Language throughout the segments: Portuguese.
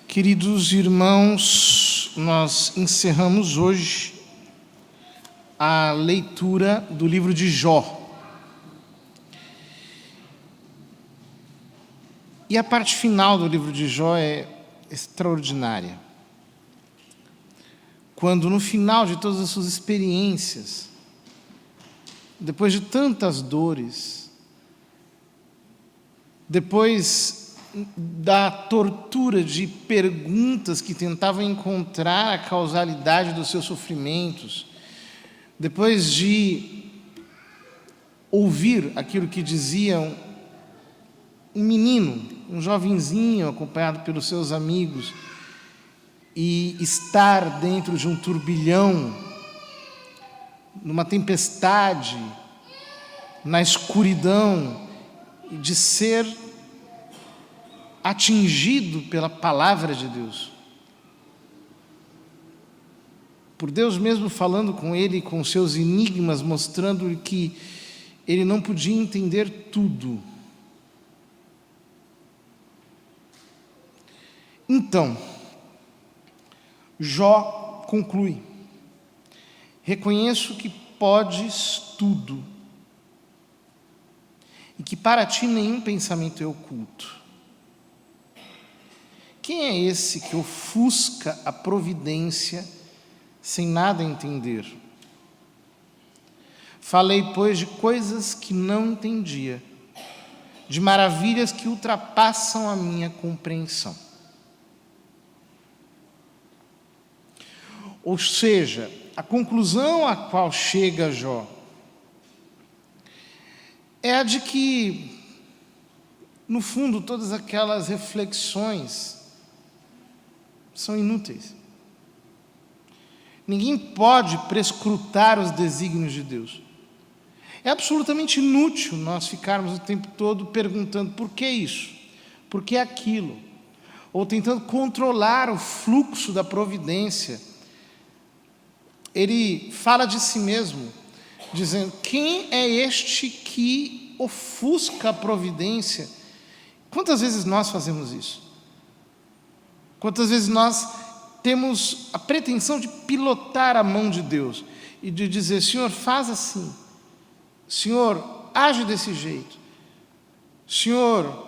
Queridos irmãos, nós encerramos hoje a leitura do livro de Jó. E a parte final do livro de Jó é extraordinária. Quando no final de todas as suas experiências, depois de tantas dores, depois da tortura de perguntas que tentavam encontrar a causalidade dos seus sofrimentos, depois de ouvir aquilo que diziam um menino, um jovenzinho acompanhado pelos seus amigos, e estar dentro de um turbilhão, numa tempestade, na escuridão, e de ser atingido pela palavra de Deus, por Deus mesmo falando com ele, com seus enigmas, mostrando-lhe que ele não podia entender tudo. Então, Jó conclui: reconheço que podes tudo e que para ti nenhum pensamento é oculto. Quem é esse que ofusca a providência sem nada entender? Falei, pois, de coisas que não entendia, de maravilhas que ultrapassam a minha compreensão. Ou seja, a conclusão a qual chega Jó é a de que, no fundo, todas aquelas reflexões são inúteis. Ninguém pode prescrutar os desígnios de Deus. É absolutamente inútil nós ficarmos o tempo todo perguntando por que isso, por que aquilo, ou tentando controlar o fluxo da providência. Ele fala de si mesmo, dizendo: quem é este que ofusca a providência? Quantas vezes nós fazemos isso? Quantas vezes nós temos a pretensão de pilotar a mão de Deus e de dizer: Senhor, faz assim, Senhor, age desse jeito, Senhor,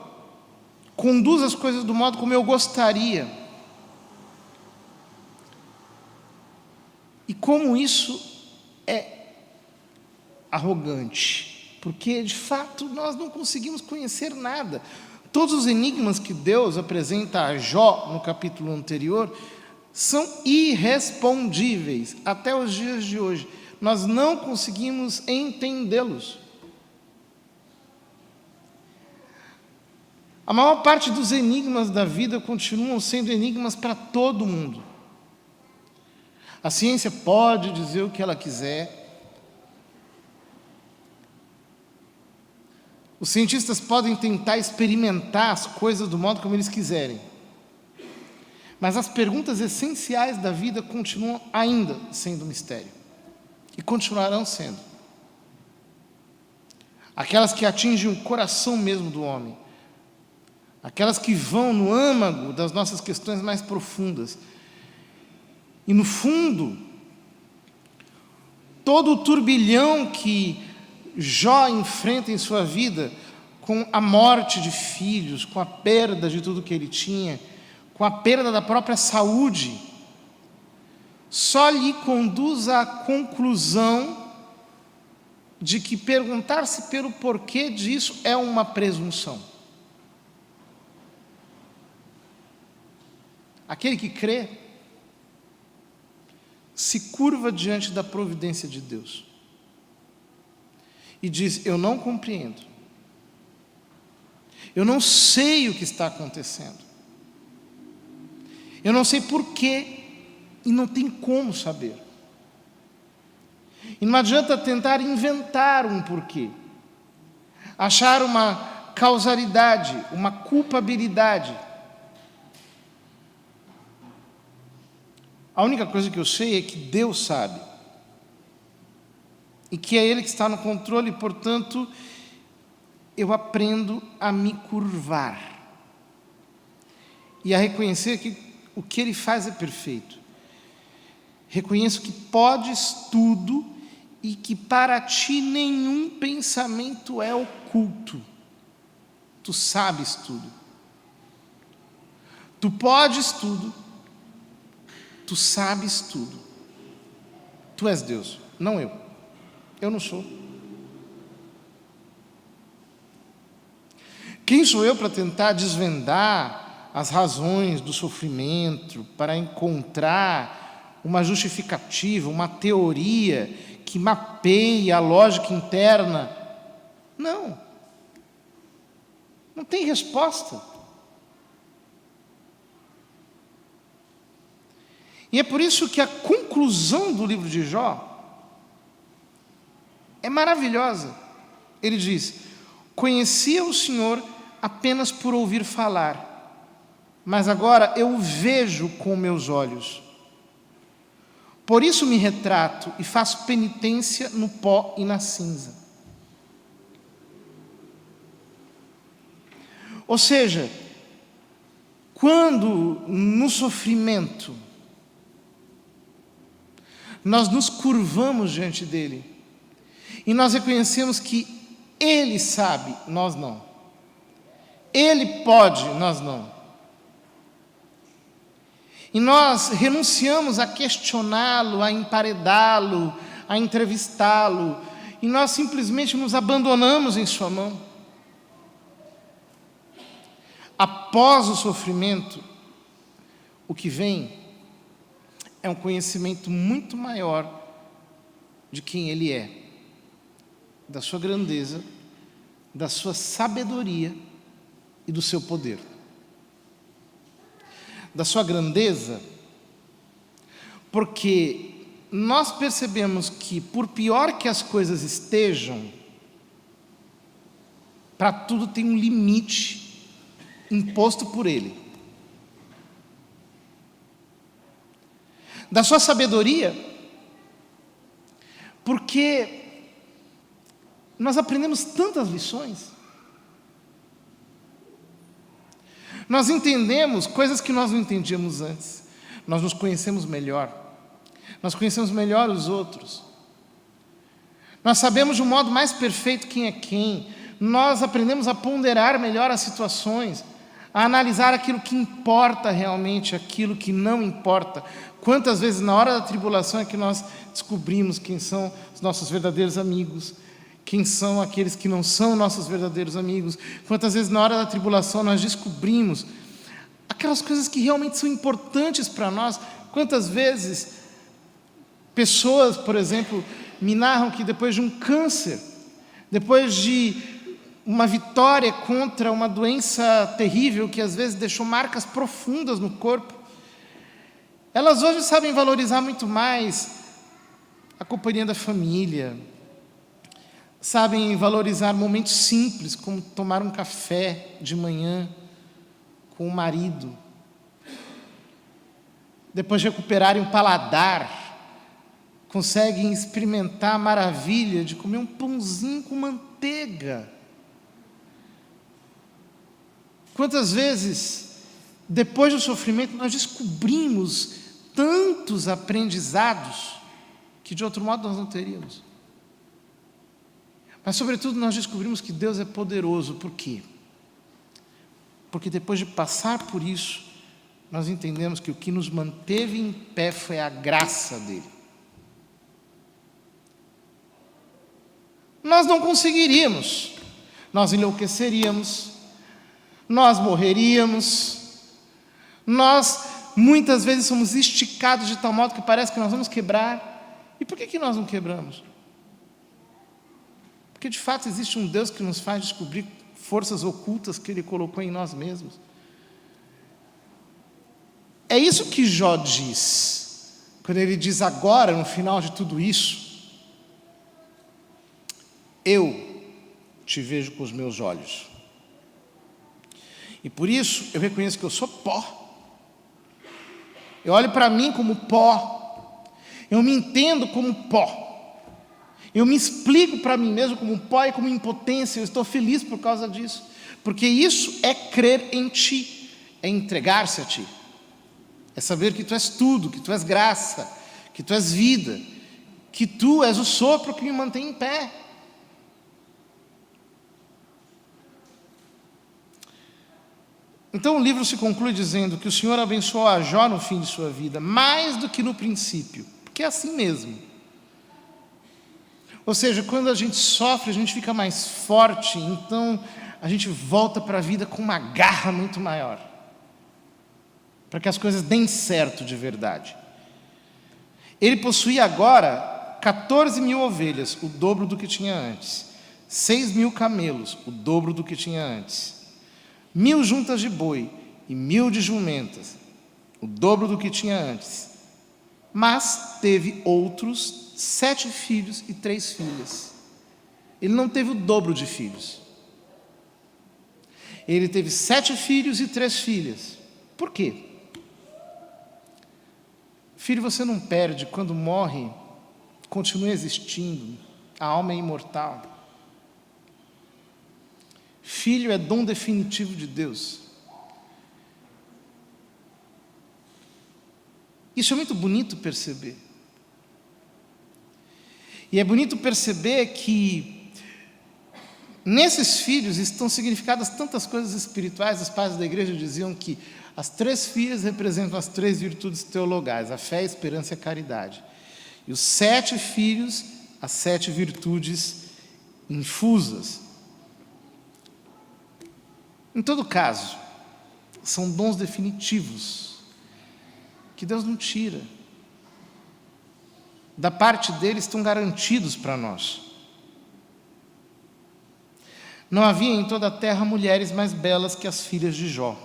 conduz as coisas do modo como eu gostaria. E como isso é arrogante, porque de fato nós não conseguimos conhecer nada. Todos os enigmas que Deus apresenta a Jó no capítulo anterior são irrespondíveis até os dias de hoje. Nós não conseguimos entendê-los. A maior parte dos enigmas da vida continuam sendo enigmas para todo mundo. A ciência pode dizer o que ela quiser. Os cientistas podem tentar experimentar as coisas do modo como eles quiserem. Mas as perguntas essenciais da vida continuam ainda sendo mistério. E continuarão sendo. Aquelas que atingem o coração mesmo do homem. Aquelas que vão no âmago das nossas questões mais profundas. E no fundo, todo o turbilhão que Jó enfrenta em sua vida, com a morte de filhos, com a perda de tudo que ele tinha, com a perda da própria saúde, só lhe conduz à conclusão de que perguntar-se pelo porquê disso é uma presunção. Aquele que crê se curva diante da providência de Deus e diz: eu não compreendo, eu não sei o que está acontecendo, eu não sei porquê, e não tem como saber. E não adianta tentar inventar um porquê, achar uma causalidade, uma culpabilidade. A única coisa que eu sei é que Deus sabe. E que é Ele que está no controle, e, portanto, eu aprendo a me curvar. E a reconhecer que O que Ele faz é perfeito. Reconheço que podes tudo e que para ti nenhum pensamento é oculto. Tu sabes tudo. Tu podes tudo. Tu sabes tudo. Tu és Deus, não eu. Eu não sou. Quem sou eu para tentar desvendar as razões do sofrimento, para encontrar uma justificativa, uma teoria que mapeie a lógica interna? Não. Não tem resposta. E é por isso que a conclusão do livro de Jó é maravilhosa. Ele diz: conhecia o Senhor apenas por ouvir falar, mas agora eu o vejo com meus olhos. Por isso me retrato e faço penitência no pó e na cinza. Ou seja, quando no sofrimento nós nos curvamos diante dele e nós reconhecemos que ele sabe, nós não. Ele pode, nós não. E nós renunciamos a questioná-lo, a emparedá-lo, a entrevistá-lo, e nós simplesmente nos abandonamos em sua mão. Após o sofrimento, o que vem é um conhecimento muito maior de quem Ele é, da sua grandeza, da sua sabedoria e do seu poder. Da sua grandeza, porque nós percebemos que, por pior que as coisas estejam, para tudo tem um limite imposto por Ele. Da sua sabedoria, porque nós aprendemos tantas lições. Nós entendemos coisas que nós não entendíamos antes. Nós nos conhecemos melhor. Nós conhecemos melhor os outros. Nós sabemos de um modo mais perfeito quem é quem. Nós aprendemos a ponderar melhor as situações, a analisar aquilo que importa realmente, aquilo que não importa. Quantas vezes na hora da tribulação é que nós descobrimos quem são os nossos verdadeiros amigos, quem são aqueles que não são nossos verdadeiros amigos. Quantas vezes na hora da tribulação nós descobrimos aquelas coisas que realmente são importantes para nós. Quantas vezes pessoas, por exemplo, me narram que depois de um câncer, depois de uma vitória contra uma doença terrível que às vezes deixou marcas profundas no corpo, elas hoje sabem valorizar muito mais a companhia da família, sabem valorizar momentos simples, como tomar um café de manhã com o marido. Depois de recuperarem o paladar, conseguem experimentar a maravilha de comer um pãozinho com manteiga. Quantas vezes, depois do sofrimento, nós descobrimos tantos aprendizados que de outro modo nós não teríamos. Mas, sobretudo, nós descobrimos que Deus é poderoso. Por quê? Porque depois de passar por isso, nós entendemos que o que nos manteve em pé foi a graça dEle. Nós não conseguiríamos, nós enlouqueceríamos, nós morreríamos, nós muitas vezes somos esticados de tal modo que parece que nós vamos quebrar. E por que nós não quebramos? Porque de fato existe um Deus que nos faz descobrir forças ocultas que Ele colocou em nós mesmos. É isso que Jó diz, quando ele diz agora, no final de tudo isso, eu te vejo com os meus olhos. E por isso eu reconheço que eu sou pó. Eu olho para mim como pó. Eu me entendo como pó. Eu me explico para mim mesmo como pó e como impotência. Eu estou feliz por causa disso. Porque isso é crer em Ti, é entregar-se a Ti. É saber que tu és tudo, que tu és graça, que tu és vida, que tu és o sopro que me mantém em pé. Então o livro se conclui dizendo que o Senhor abençoou a Jó no fim de sua vida, mais do que no princípio, porque é assim mesmo. Ou seja, quando a gente sofre, a gente fica mais forte, então a gente volta para a vida com uma garra muito maior, para que as coisas deem certo de verdade. Ele possuía agora 14.000 ovelhas, o dobro do que tinha antes, 6.000 camelos, o dobro do que tinha antes, 1.000 juntas de boi e 1.000 de jumentas, o dobro do que tinha antes. Mas teve outros 7 filhos e 3 filhas. Ele não teve o dobro de filhos. Ele teve 7 filhos e 3 filhas. Por quê? Filho você não perde, quando morre, continua existindo, a alma é imortal. Filho é dom definitivo de Deus. Isso é muito bonito perceber. E é bonito perceber que nesses filhos estão significadas tantas coisas espirituais. Os pais da igreja diziam que as 3 filhas representam as 3 virtudes teologais, a fé, a esperança e a caridade. E os 7 filhos, as 7 virtudes infusas. Em todo caso, são dons definitivos, que Deus não tira. Da parte dele estão garantidos para nós. Não havia em toda a terra mulheres mais belas que as filhas de Jó.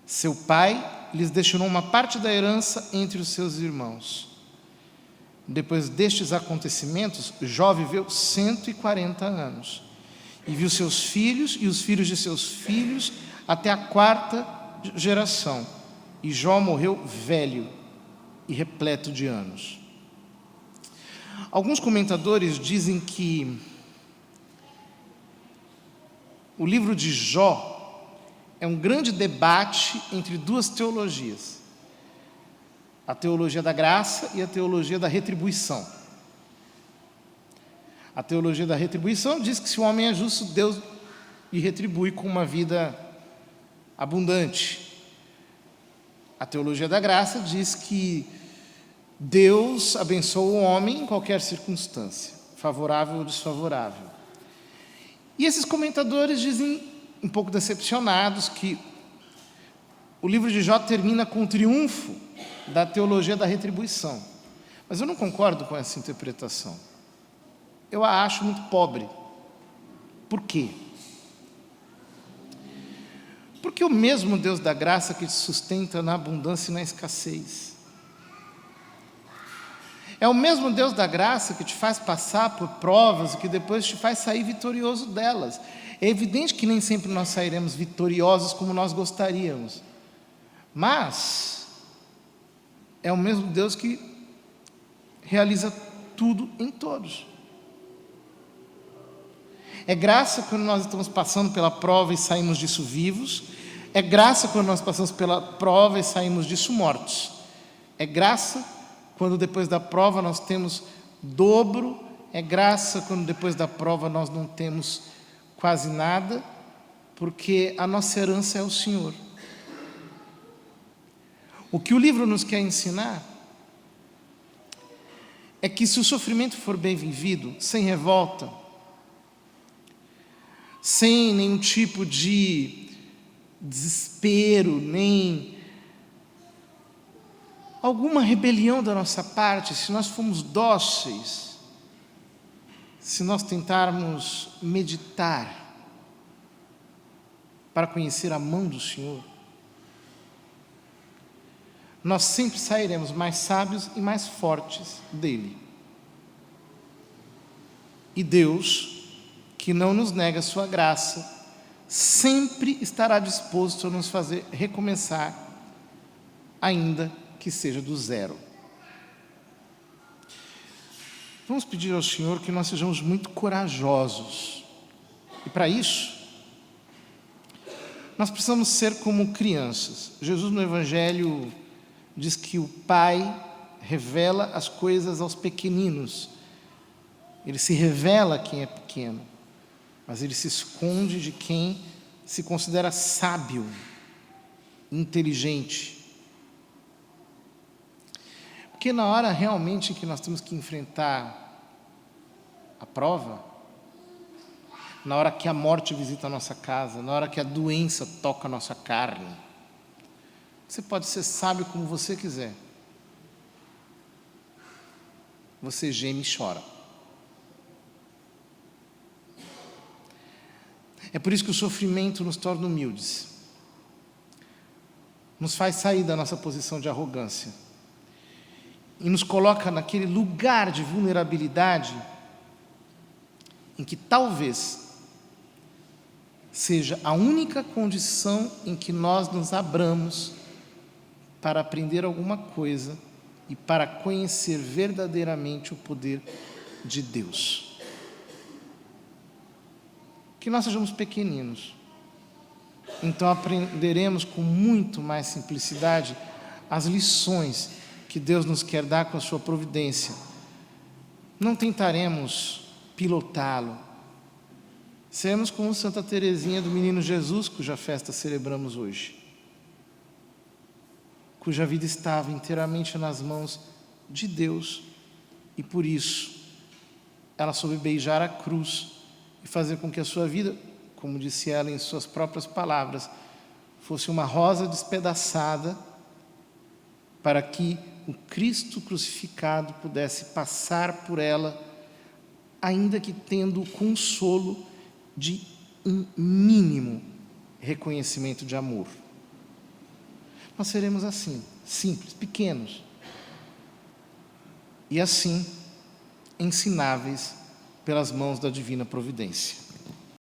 Seu pai lhes destinou uma parte da herança entre os seus irmãos. Depois destes acontecimentos, Jó viveu 140 anos. E viu seus filhos e os filhos de seus filhos até a 4ª geração. E Jó morreu velho e repleto de anos. Alguns comentadores dizem que o livro de Jó é um grande debate entre 2 teologias. A teologia da graça e a teologia da retribuição. A teologia da retribuição diz que se o homem é justo, Deus lhe retribui com uma vida abundante. A teologia da graça diz que Deus abençoa o homem em qualquer circunstância, favorável ou desfavorável. E esses comentadores dizem, um pouco decepcionados, que o livro de Jó termina com o triunfo da teologia da retribuição. Mas eu não concordo com essa interpretação. Eu a acho muito pobre. Por quê? Porque o mesmo Deus da graça que te sustenta na abundância e na escassez. É o mesmo Deus da graça que te faz passar por provas e que depois te faz sair vitorioso delas. É evidente que nem sempre nós sairemos vitoriosos como nós gostaríamos. Mas é o mesmo Deus que realiza tudo em todos. É graça quando nós estamos passando pela prova e saímos disso vivos. É graça quando nós passamos pela prova e saímos disso mortos. É graça quando depois da prova nós temos dobro. É graça quando depois da prova nós não temos quase nada, porque a nossa herança é o Senhor. O que o livro nos quer ensinar é que se o sofrimento for bem vivido, sem revolta, sem nenhum tipo de desespero, nem alguma rebelião da nossa parte, se nós formos dóceis, se nós tentarmos meditar para conhecer a mão do Senhor, nós sempre sairemos mais sábios e mais fortes dele. E Deus, que não nos nega a sua graça, sempre estará disposto a nos fazer recomeçar, ainda que seja do zero. Vamos pedir ao Senhor que nós sejamos muito corajosos. E para isso, Nós precisamos ser como crianças. Jesus no Evangelho diz que o Pai revela as coisas aos pequeninos. Ele se revela a quem é pequeno, mas ele se esconde de quem se considera sábio, inteligente. Porque na hora realmente que nós temos que enfrentar a prova, na hora que a morte visita a nossa casa, na hora que a doença toca a nossa carne, você pode ser sábio como você quiser. Você geme e chora. É por isso que o sofrimento nos torna humildes, nos faz sair da nossa posição de arrogância e nos coloca naquele lugar de vulnerabilidade em que talvez seja a única condição em que nós nos abramos para aprender alguma coisa e para conhecer verdadeiramente o poder de Deus. Que nós sejamos pequeninos, então aprenderemos com muito mais simplicidade as lições que Deus nos quer dar com a sua providência. Não tentaremos pilotá-lo. Seremos como Santa Teresinha do Menino Jesus, cuja festa celebramos hoje, cuja vida estava inteiramente nas mãos de Deus e por isso ela soube beijar a cruz e fazer com que a sua vida, como disse ela em suas próprias palavras, fosse uma rosa despedaçada para que o Cristo crucificado pudesse passar por ela, ainda que tendo o consolo de um mínimo reconhecimento de amor. Nós seremos assim, simples, pequenos, e assim ensináveis pelas mãos da divina providência.